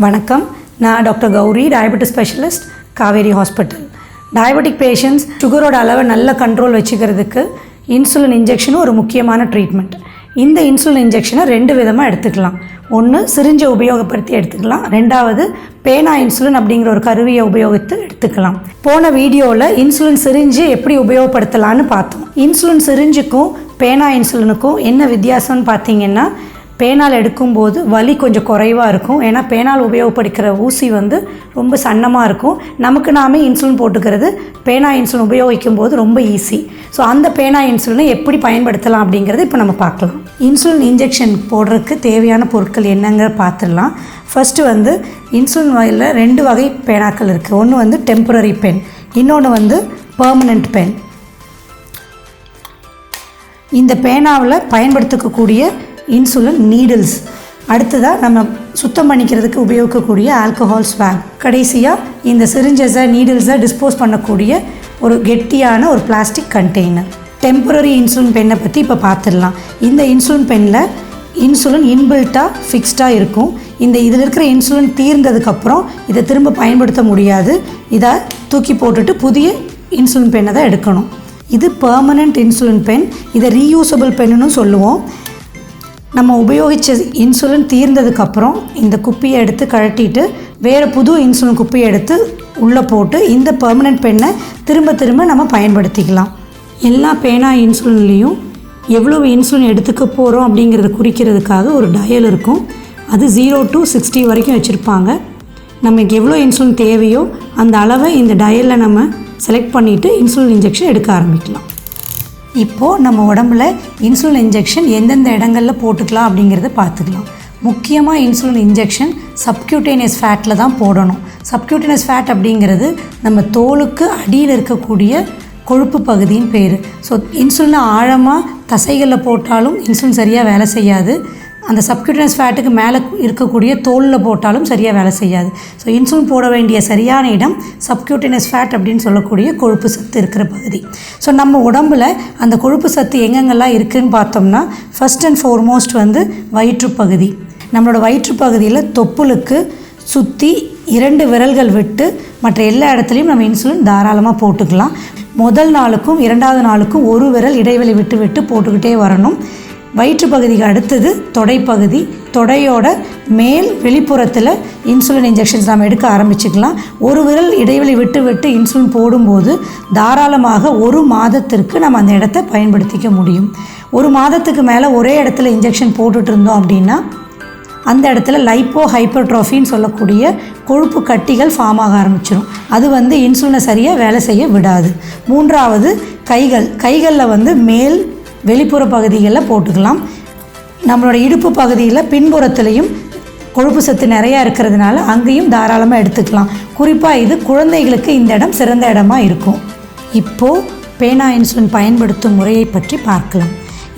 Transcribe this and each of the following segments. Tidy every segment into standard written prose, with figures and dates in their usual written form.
வணக்கம். நான் doctor Gowri, diabetes specialist, Kaveri hospital. Diabetic patients சுகரோட அளவை நல்ல கண்ட்ரோல் வச்சுக்கிறதுக்கு இன்சுலின் இன்ஜெக்ஷனும் ஒரு முக்கியமான ட்ரீட்மெண்ட். இந்த இன்சுலின் இன்ஜெக்ஷனை 2 விதமாக எடுத்துக்கலாம். ஒன்று சிரிஞ்சை உபயோகப்படுத்தி எடுத்துக்கலாம், 2வது பேனா இன்சுலின் அப்படிங்கிற ஒரு கருவியை உபயோகித்து எடுத்துக்கலாம். போன வீடியோவில் இன்சுலின் சிரிஞ்சு எப்படி உபயோகப்படுத்தலான்னு பார்த்தோம். இன்சுலின் சிரிஞ்சுக்கும் பேனா இன்சுலினுக்கும் என்ன வித்தியாசம்னு பார்த்தீங்கன்னா, பேனால் எடுக்கும்போது வலி கொஞ்சம் குறைவாக இருக்கும். ஏன்னா பேனால் உபயோகப்படுத்துகிற ஊசி ரொம்ப சன்னமாக இருக்கும். நமக்கு நாமே இன்சுலின் போட்டுக்கிறது பேனா இன்சுலின் உபயோகிக்கும் போது ரொம்ப ஈஸி. ஸோ அந்த பேனா இன்சுலினை எப்படி பயன்படுத்தலாம் அப்படிங்கிறது இப்போ நம்ம பார்க்கலாம். இன்சுலின் இன்ஜெக்ஷன் போடுறதுக்கு தேவையான பொருட்கள் என்னங்கிற பார்த்துடலாம். ஃபஸ்ட்டு இன்சுலின் வகையில் 2 வகை பேனாக்கள் இருக்குது. ஒன்று டெம்பரரி பென், இன்னொன்று பெர்மனண்ட் பென். இந்த பேனாவில் பயன்படுத்தக்கூடிய இன்சுலின் நீடில்ஸ், அடுத்ததாக நம்ம சுத்தம் பண்ணிக்கிறதுக்கு உபயோகிக்கக்கூடிய ஆல்கஹால் ஸ்வாப், கடைசியாக இந்த சிரிஞ்சஸை நீடில்ஸை டிஸ்போஸ் பண்ணக்கூடிய ஒரு கெட்டியான ஒரு பிளாஸ்டிக் கண்டெய்னர். டெம்பரரி இன்சுலின் பென்னை பற்றி இப்போ பார்த்துடலாம். இந்த இன்சுலின் பென்னில் இன்சுலின் இன்பில்ட்டாக ஃபிக்ஸ்டாக இருக்கும். இதில் இருக்கிற இன்சுலின் தீர்ந்ததுக்கப்புறம் இதை திரும்ப பயன்படுத்த முடியாது. இதை தூக்கி போட்டுட்டு புதிய இன்சுலின் பென்னை தான் எடுக்கணும். இது பெர்மனண்ட் இன்சுலின் பென். இதை ரீயூசபிள் பென்னுன்னு சொல்லுவோம். நம்ம உபயோகித்த இன்சுலின் தீர்ந்ததுக்கப்புறம் இந்த குப்பியை எடுத்து கழட்டிட்டு வேறு புது இன்சுலின் குப்பியை எடுத்து உள்ளே போட்டு இந்த பெர்மனண்ட் பென்னை திரும்ப நம்ம பயன்படுத்திக்கலாம். எல்லா பேனா இன்சுலின்லேயும் எவ்வளோ இன்சுலின் எடுத்துக்க போகிறோம் அப்படிங்கிறத குறிக்கிறதுக்காக ஒரு டயல் இருக்கும். அது 0 to 60 வரைக்கும் வச்சுருப்பாங்க. நமக்கு எவ்வளோ இன்சுலின் தேவையோ அந்த அளவை இந்த டயலில் நம்ம செலக்ட் பண்ணிவிட்டு இன்சுலின் இன்ஜெக்ஷன் எடுக்க ஆரம்பிக்கலாம். இப்போது நம்ம உடம்புல இன்சுலின் இன்ஜெக்ஷன் எந்தெந்த இடங்களில் போட்டுக்கலாம் அப்படிங்கிறத பார்த்துக்கலாம். முக்கியமாக இன்சுலின் இன்ஜெக்ஷன் சப்க்யூட்டேனியஸ் ஃபேட்டில் தான் போடணும். சப்க்யூட்டேனியஸ் ஃபேட் அப்படிங்கிறது நம்ம தோலுக்கு அடியில் இருக்கக்கூடிய கொழுப்பு பகுதின்னு பேர். ஸோ இன்சுலினை ஆழமாக தசைகளில் போட்டாலும் இன்சுலின் சரியாக வேலை செய்யாது. அந்த சப்க்யூட்டேனியஸ் ஃபேட்டுக்கு மேலே இருக்கக்கூடிய தோலில் போட்டாலும் சரியாக வேலை செய்யாது. ஸோ இன்சுலின் போட வேண்டிய சரியான இடம் சப்க்யூட்டேனியஸ் ஃபேட் அப்படின்னு சொல்லக்கூடிய கொழுப்பு சத்து இருக்கிற பகுதி. ஸோ நம்ம உடம்பில் அந்த கொழுப்பு சத்து எங்கெங்கெல்லாம் இருக்குதுன்னு பார்த்தோம்னா, ஃபஸ்ட் அண்ட் ஃபார்மோஸ்ட் வயிற்றுப்பகுதி. நம்மளோட வயிற்றுப்பகுதியில் தொப்புளுக்கு சுற்றி 2 விரல்கள் விட்டு மற்ற எல்லா இடத்துலையும் நம்ம இன்சுலின் தாராளமாக போட்டுக்கலாம். முதல் நாளுக்கும் 2வது நாளுக்கும் 1 விரல் இடைவெளி விட்டு போட்டுக்கிட்டே வரணும். வயிற்றுப்பகுதிக்கு அடுத்தது தொடைப்பகுதி. தொடையோட மேல் வெளிப்புறத்தில் இன்சுலின் இன்ஜெக்ஷன்ஸ் நம்ம எடுக்க ஆரம்பிச்சுக்கலாம். 1 விரல் இடைவெளி விட்டு இன்சுலின் போடும்போது தாராளமாக 1 மாதத்திற்கு நம்ம அந்த இடத்த பயன்படுத்திக்க முடியும். 1 மாதத்துக்கு மேலே ஒரே இடத்துல இன்ஜெக்ஷன் போட்டுட்டு இருந்தோம் அப்படின்னா அந்த இடத்துல லைப்போ ஹைப்பர்ட்ரோஃபின்னு சொல்லக்கூடிய கொழுப்பு கட்டிகள் ஃபார்ம் ஆக ஆரம்பிச்சிடும். அது இன்சுலினை சரியாக வேலை செய்ய விடாது. 3வது கைகளில் மேல் வெளிப்புற பகுதிகளில் போட்டுக்கலாம். நம்மளோட இடுப்பு பகுதியில் பின்புறத்துலேயும் கொழுப்பு சத்து நிறையா இருக்கிறதுனால அங்கேயும் தாராளமாக எடுத்துக்கலாம். குறிப்பாக இது குழந்தைகளுக்கு இந்த இடம் சிறந்த இடமா இருக்கும். இப்போது பேனா இன்சுலின் பயன்படுத்தும் முறையை பற்றி பார்க்கலாம்.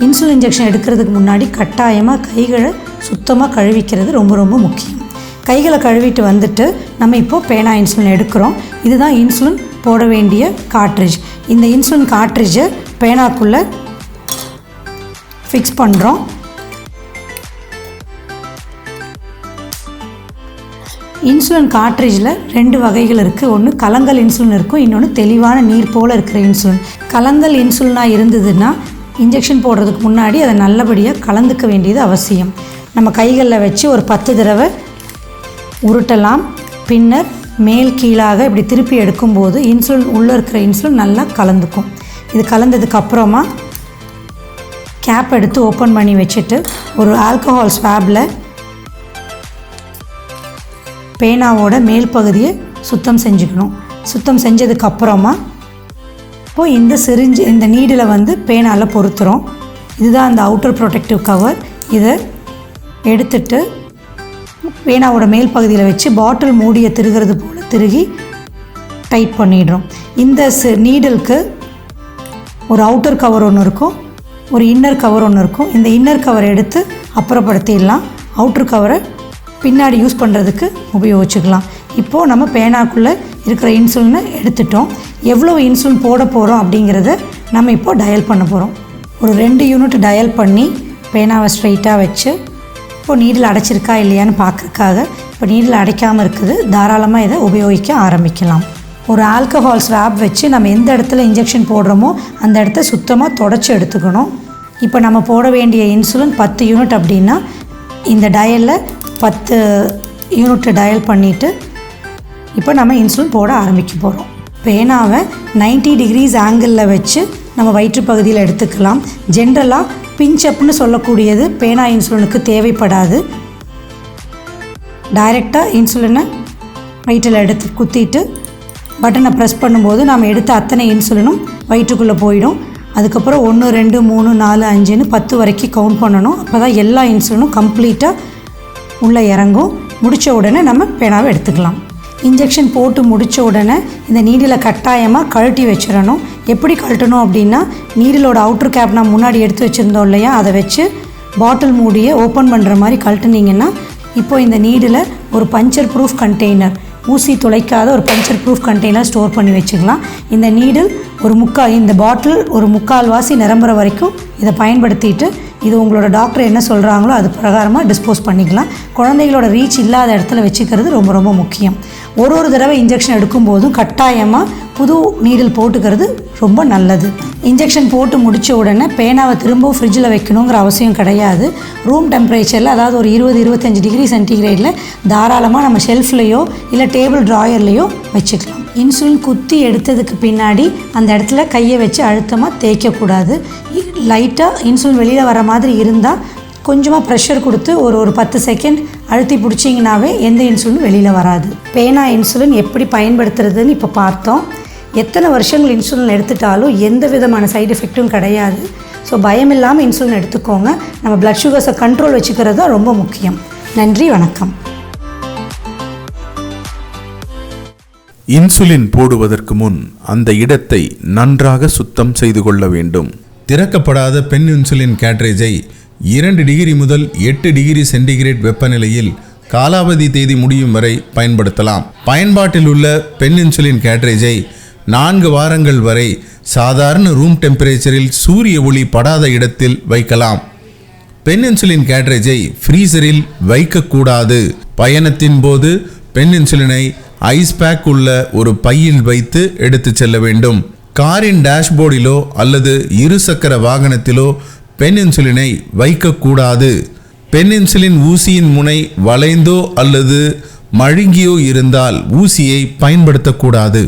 இன்சுலின் இன்ஜெக்ஷன் எடுக்கிறதுக்கு முன்னாடி கட்டாயமாக கைகளை சுத்தமாக கழுவிக்கிறது ரொம்ப முக்கியம். கைகளை கழுவிட்டு வந்துட்டு நம்ம இப்போது பேனா இன்சுலின் எடுக்கிறோம். இதுதான் இன்சுலின் போட வேண்டிய கார்ட்ரிட்ஜ். இந்த இன்சுலின் கார்ட்ரிட்ஜை பேனாக்குள்ளே ஃபிக்ஸ் பண்ணுறோம். இன்சுலின் கார்ட்ரிட்ஜில் 2 வகைகள் இருக்குது. ஒன்று கலங்கல் இன்சுலின் இருக்கும், இன்னொன்று தெளிவான நீர் போல் இருக்கிற இன்சுலின். கலங்கல் இன்சுலினாக இருந்ததுன்னா இன்ஜெக்ஷன் போடுறதுக்கு முன்னாடி அதை நல்லபடியாக கலந்துக்க வேண்டியது அவசியம். நம்ம கைகளில் வச்சு ஒரு 10 தடவை உருட்டலாம். பின்னர் மேல் கீழாக இப்படி திருப்பி எடுக்கும்போது இன்சுலின் உள்ளே இருக்கிற இன்சுலின் நல்லா கலந்துக்கும். இது கலந்ததுக்கப்புறமா கேப் எடுத்து ஓப்பன் பண்ணி வச்சுட்டு ஒரு ஆல்கஹால் ஸ்வாபில் பேனாவோட மேல் பகுதியை சுத்தம் செஞ்சுக்கணும். சுத்தம் செஞ்சதுக்கப்புறமா இப்போது இந்த சிரிஞ்சு இந்த நீடில் பேனால் பொருத்துகிறோம். இதுதான் அந்த அவுட்டர் ப்ரொடெக்டிவ் கவர். இதை எடுத்துட்டு பேனாவோட மேல் பகுதியில் வச்சு பாட்டில் மூடியை திருகிறது போல் திருகி டைட் பண்ணிடுறோம். இந்த நீடிலுக்கு ஒரு அவுட்டர் கவர் ஒன்று இருக்கும், ஒரு இன்னர் கவர் ஒன்று இருக்கும். இந்த இன்னர் கவரை எடுத்து அப்புறப்படுத்திடலாம். அவுட்டர் கவரை பின்னாடி யூஸ் பண்ணுறதுக்கு உபயோகிச்சுக்கலாம். இப்போது நம்ம பேனாக்குள்ளே இருக்கிற இன்சுலினை எடுத்துட்டோம். எவ்வளோ இன்சுலின் போட போகிறோம் அப்படிங்கிறத நம்ம இப்போது டயல் பண்ண போகிறோம். ஒரு 2 யூனிட் டயல் பண்ணி பேனாவை ஸ்ட்ரைட்டாக வச்சு இப்போது நீடில் அடைச்சிருக்கா இல்லையான்னு பார்க்குறக்காக இப்போ நீடில் அடைக்காமல் இருக்குது, தாராளமாக இதை உபயோகிக்க ஆரம்பிக்கலாம். ஒரு ஆல்கஹால் ஸ்வாப் வச்சு நம்ம எந்த இடத்துல இன்ஜெக்ஷன் போடுறோமோ அந்த இடத்த சுத்தமாக தொடச்சி எடுத்துக்கணும். இப்போ நம்ம போட வேண்டிய இன்சுலின் 10 யூனிட் அப்படின்னா இந்த டயலில் 10 யூனிட் டயல் பண்ணிவிட்டு இப்போ நம்ம இன்சுலின் போட ஆரம்பிக்க போகிறோம். பேனாவை 90 டிகிரிஸ் ஆங்கிளில் வச்சு நம்ம வயிற்றுப்பகுதியில் எடுத்துக்கலாம். ஜென்ரலாக பிஞ்சப்னு சொல்லக்கூடியது பேனா இன்சுலினுக்கு தேவைப்படாது. டைரெக்டாக இன்சுலினை வயிற்றில் எடுத்து குத்திட்டு பட்டனை ப்ரெஸ் பண்ணும்போது நாம் எடுத்த அத்தனை இன்சுலினும் வயிற்றுக்குள்ளே போயிடும். அதுக்கப்புறம் 1 2 3 4 5ன்னு 10 வரைக்கும் கவுண்ட் பண்ணணும். அப்போ தான் எல்லா இன்சுலினும் கம்ப்ளீட்டாக உள்ளே இறங்கும். முடித்த உடனே நம்ம பேனாவை எடுத்துக்கலாம். இன்ஜெக்ஷன் போட்டு முடித்த உடனே இந்த நீடிலை கட்டாயமாக கழட்டி வச்சிடணும். எப்படி கழட்டணும் அப்படின்னா, நீடிலோட அவுட்ரு கேப் நான் முன்னாடி எடுத்து வச்சுருந்தோம் இல்லையா, அதை வச்சு பாட்டில் மூடியை ஓப்பன் பண்ணுற மாதிரி கழட்டுனீங்கன்னா இப்போ இந்த நீடில் ஒரு பஞ்சர் ப்ரூஃப் கண்டெய்னர், ஊசி துளைக்காத ஒரு பஞ்சர் ப்ரூஃப் கண்டெய்னர் ஸ்டோர் பண்ணி வச்சுக்கலாம். இந்த நீடில் இந்த பாட்டில் ஒரு முக்கால்வாசி நிரம்புற வரைக்கும் இதை பயன்படுத்திட்டு இது உங்களோட டாக்டர் என்ன சொல்கிறாங்களோ அது பிரகாரமாக டிஸ்போஸ் பண்ணிக்கலாம். குழந்தைகளோட ரீச் இல்லாத இடத்துல வச்சுக்கிறது ரொம்ப ரொம்ப முக்கியம். ஒரு தடவை இன்ஜெக்ஷன் எடுக்கும்போதும் கட்டாயமாக புது நீடில் போட்டுக்கிறது ரொம்ப நல்லது. இன்ஜெக்ஷன் போட்டு முடித்த உடனே பேனாவை திரும்பவும் ஃப்ரிட்ஜில் வைக்கணுங்கிற அவசியம் கிடையாது. ரூம் டெம்பரேச்சரில், அதாவது ஒரு 20-25 டிகிரி சென்டிகிரேடில் தாராளமாக நம்ம ஷெல்ஃப்லேயோ இல்லை டேபிள் ட்ராயர்லேயோ வச்சுக்கலாம். இன்சுலின் குத்தி எடுத்ததுக்கு பின்னாடி அந்த இடத்துல கையை வச்சு அழுத்தமாக தேய்க்கக்கூடாது. லைட்டாக இன்சுலின் வெளியில் வர மாதிரி இருந்தால் கொஞ்சமாக ப்ரெஷர் கொடுத்து ஒரு 10 செகண்ட் அழுத்தி பிடிச்சிங்கனாவே எந்த இன்சுலினும் வெளியில் வராது. பேனா இன்சுலின் எப்படி பயன்படுத்துறதுன்னு இப்போ பார்த்தோம். எத்தனை வருஷங்கள் இன்சுலின் எடுத்துட்டாலும் எந்த விதமான சைடு எஃபெக்ட்டும் கிடையாது. ஸோ பயம் இல்லாமல் இன்சுலின் எடுத்துக்கோங்க. நம்ம பிளட் சுகர்ஸை கண்ட்ரோல் வச்சுக்கிறது தான் ரொம்ப முக்கியம். நன்றி, வணக்கம். இன்சுலின் போடுவதற்கு முன் அந்த இடத்தை நன்றாக சுத்தம் செய்து கொள்ள வேண்டும். திறக்கப்படாத பென் இன்சுலின் கேட்ரேஜை 2 டிகிரி முதல் 8 டிகிரி சென்டிகிரேட் வெப்பநிலையில் காலாவதி தேதி முடியும் வரை பயன்படுத்தலாம். பயன்பாட்டில் உள்ள பென் இன்சுலின் கேட்ரேஜை 4 வாரங்கள் வரை சாதாரண ரூம் டெம்பரேச்சரில் சூரிய ஒளி படாத இடத்தில் வைக்கலாம். பென் இன்சுலின் கேட்ரேஜை ஃப்ரீசரில் வைக்கக்கூடாது. பயணத்தின் போது பென் இன்சுலினை ஐஸ் பேக் உள்ள ஒரு பையில் வைத்து எடுத்து செல்ல வேண்டும். காரின் டேஷ்போர்டிலோ அல்லது இருசக்கர வாகனத்திலோ பென் இன்சுலினை வைக்கக்கூடாது. பென் இன்சுலின் ஊசியின் முனை வளைந்தோ அல்லது மழுங்கியோ இருந்தால் ஊசியை பயன்படுத்தக்கூடாது.